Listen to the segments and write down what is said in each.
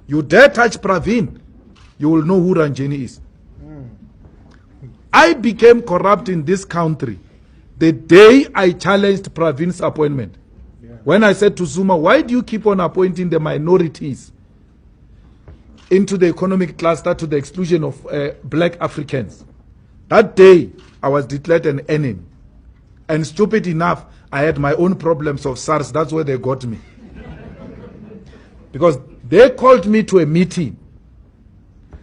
You dare touch Pravin, you will know who Ranjeni is. I became corrupt in this country the day I challenged Pravin's appointment. When I said to Zuma, why do you keep on appointing the minorities into the economic cluster to the exclusion of black Africans? That day, I was declared an enemy. And stupid enough, I had my own problems of SARS. That's where they got me. Because they called me to a meeting.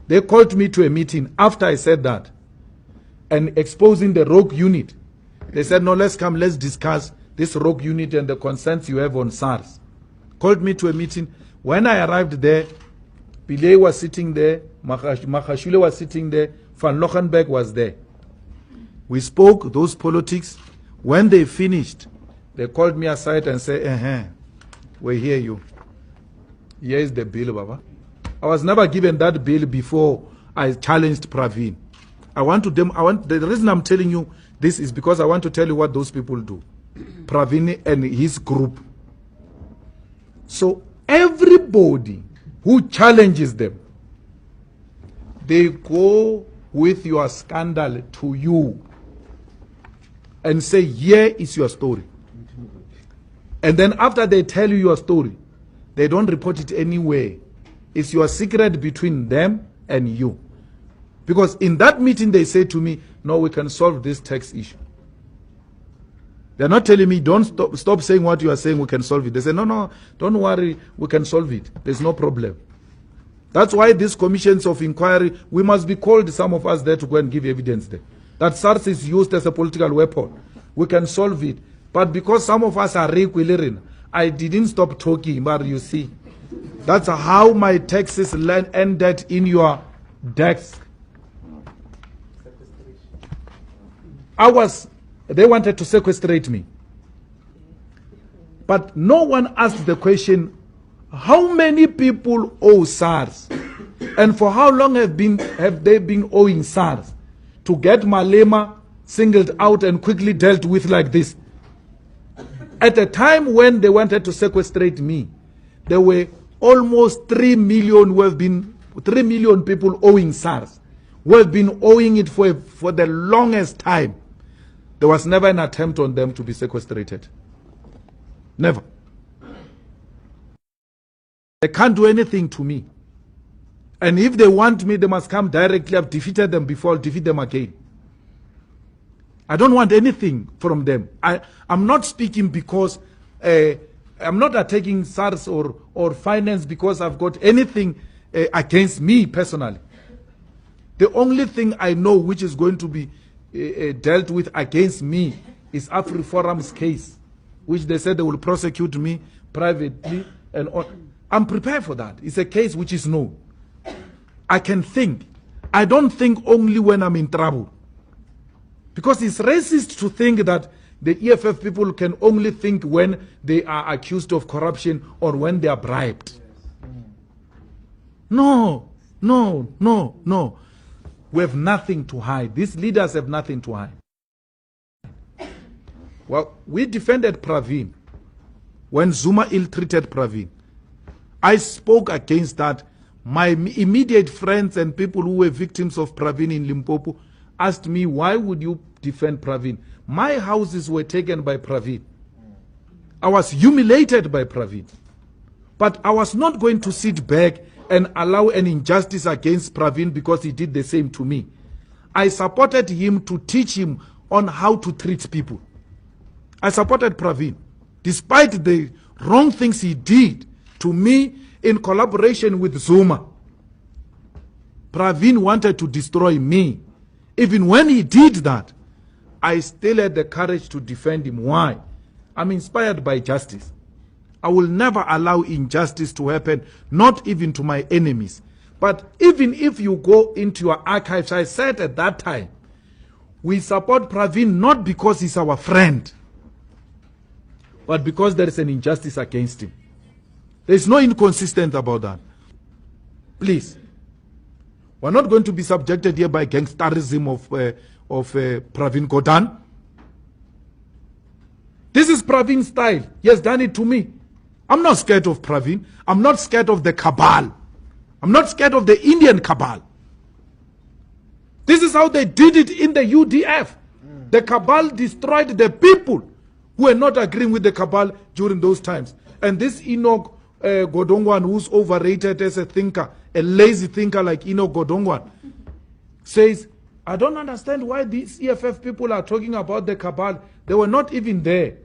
They called me to a meeting after I said that and exposing the rogue unit. They said, no, let's come, let's discuss this rogue unit and the concerns you have on SARS. Called me to a meeting. When I arrived there, Pillay was sitting there, Magashule was sitting there, Van Lochenberg was there. We spoke those politics. When they finished, they called me aside and said, we hear you. Here is the bill, Baba. I was never given that bill before I challenged Pravin. The reason I'm telling you this is because I want to tell you what those people do. Pravin and his group. So everybody who challenges them, they go with your scandal to you and say, here is your story. And then after they tell you your story, they don't report it anywhere. It's your secret between them and you. Because in that meeting they say to me, no, we can solve this tax issue. They're not telling me, don't stop saying what you are saying, we can solve it. They say, no, don't worry, we can solve it. There's no problem. That's why these commissions of inquiry, we must be called, some of us there, to go and give evidence there. That SARS is used as a political weapon. We can solve it. But because some of us are requiring, I didn't stop talking, but you see, that's how my taxes ended in your desk. They wanted to sequestrate me. But no one asked the question, how many people owe SARS? And for how long have they been owing SARS? To get Malema singled out and quickly dealt with like this. At a time when they wanted to sequestrate me, there were almost 3 million people owing SARS. We have been owing it for the longest time. There was never an attempt on them to be sequestrated. Never. They can't do anything to me. And if they want me, they must come directly. I've defeated them before, I'll defeat them again. I don't want anything from them. I'm not speaking because I'm not attacking SARS or finance because I've got anything against me personally. The only thing I know which is going to be dealt with against me is AfriForum's case, which they said they will prosecute me privately and on. I'm prepared for that. It's a case which is known. I can think. I don't think only when I'm in trouble. Because it's racist to think that the EFF people can only think when they are accused of corruption or when they are bribed. No. We have nothing to hide. These leaders have nothing to hide. Well, we defended Pravin when Zuma ill-treated Pravin. I spoke against that. My immediate friends and people who were victims of Pravin in Limpopo asked me, why would you defend Pravin? My houses were taken by Pravin. I was humiliated by Pravin. But I was not going to sit back and allow an injustice against Pravin because he did the same to me. I supported him to teach him on how to treat people. I supported Pravin, despite the wrong things he did to me in collaboration with Zuma. Pravin wanted to destroy me. Even when he did that, I still had the courage to defend him. Why? I'm inspired by justice. I will never allow injustice to happen, not even to my enemies. But even if you go into your archives, I said at that time, we support Pravin not because he's our friend, but because there is an injustice against him. There is no inconsistency about that. Please. We're not going to be subjected here by gangsterism of Pravin Gordhan. This is Pravin's style. He has done it to me. I'm not scared of Pravin. I'm not scared of the cabal. I'm not scared of the Indian cabal. This is how they did it in the UDF. The cabal destroyed the people who were not agreeing with the cabal during those times. And this Enoch Godongwan, who's overrated as a thinker, a lazy thinker like Enoch Godongwan, says, I don't understand why these EFF people are talking about the cabal. They were not even there.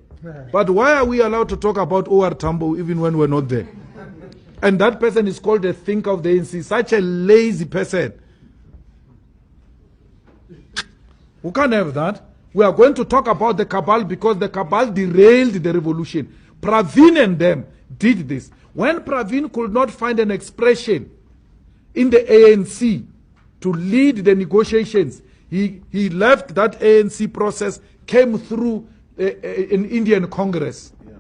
But why are we allowed to talk about OR Tambo even when we're not there? And that person is called a thinker of the ANC. Such a lazy person. We can't have that. We are going to talk about the cabal because the cabal derailed the revolution. Pravin and them did this. When Pravin could not find an expression in the ANC to lead the negotiations, he left that ANC process, came through an Indian Congress. Yeah.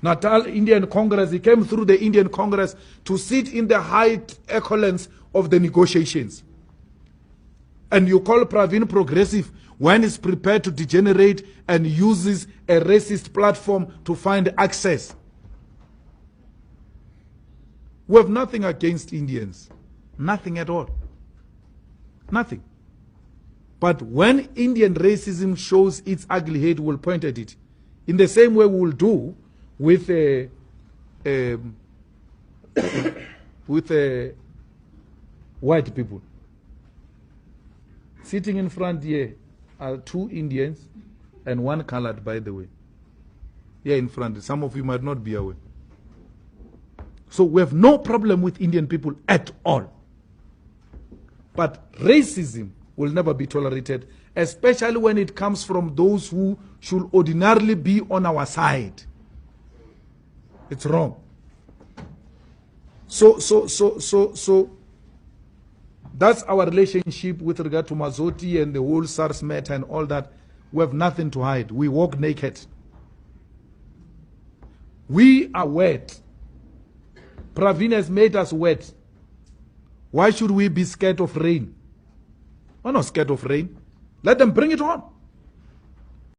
Natal Indian Congress, he came through the Indian Congress to sit in the high echelons of the negotiations. And you call Pravin progressive when he's prepared to degenerate and uses a racist platform to find access. We have nothing against Indians. Nothing at all. Nothing. But when Indian racism shows its ugly head, we'll point at it. In the same way we'll do with white people. Sitting in front here are 2 Indians and 1 colored, by the way. Here in front. Some of you might not be aware. So we have no problem with Indian people at all. But racism will never be tolerated, especially when it comes from those who should ordinarily be on our side. It's wrong. So that's our relationship with regard to Mazoti and the whole SARS matter and all that. We have nothing to hide. We walk naked. We are wet. Pravin has made us wet. Why should we be scared of rain? We're not scared of rain. Let them bring it on.